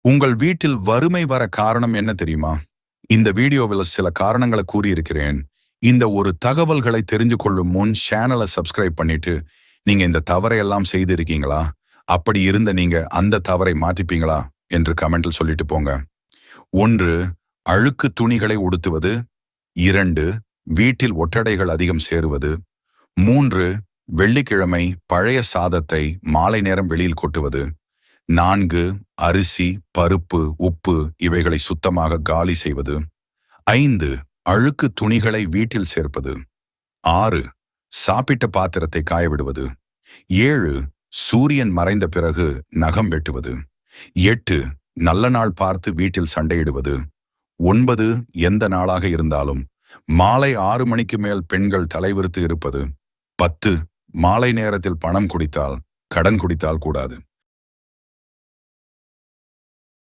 உங்கள் வீட்டில் வறுமை வர காரணம் என்ன தெரியுமா? இந்த வீடியோவில் சில காரணங்களை கூறியிருக்கிறேன். இந்த ஒரு தகவல்களை தெரிஞ்சு கொள்ளும் முன் சேனலை சப்ஸ்கிரைப் பண்ணிட்டு நீங்க இந்த தவறை எல்லாம் செய்திருக்கீங்களா? அப்படி இருந்த நீங்க அந்த தவறை மாற்றிப்பீங்களா என்று கமெண்டில் சொல்லிட்டு போங்க. 1. அழுக்கு துணிகளை உடுத்துவது. 2. வீட்டில் ஒட்டடைகள் அதிகம் சேருவது. 3. வெள்ளிக்கிழமை பழைய சாதத்தை மாலை நேரம் வெளியில் கொட்டுவது. 4. அரிசி, பருப்பு, உப்பு இவைகளை சுத்தமாக காலி செய்வது. 5. அழுக்கு துணிகளை வீட்டில் சேர்ப்பது. 6. சாப்பிட்ட பாத்திரத்தை காயவிடுவது. 7. சூரியன் மறைந்த பிறகு நகம் வெட்டுவது. 8. நல்ல நாள் பார்த்து வீட்டில் சண்டையிடுவது. 9. எந்த நாளாக இருந்தாலும் மாலை 6 மணிக்கு மேல் பெண்கள் தலைவிரித்து இருப்பது. 10. மாலை நேரத்தில் பணம் குடித்தால் கடன் குடித்தால் கூடாது.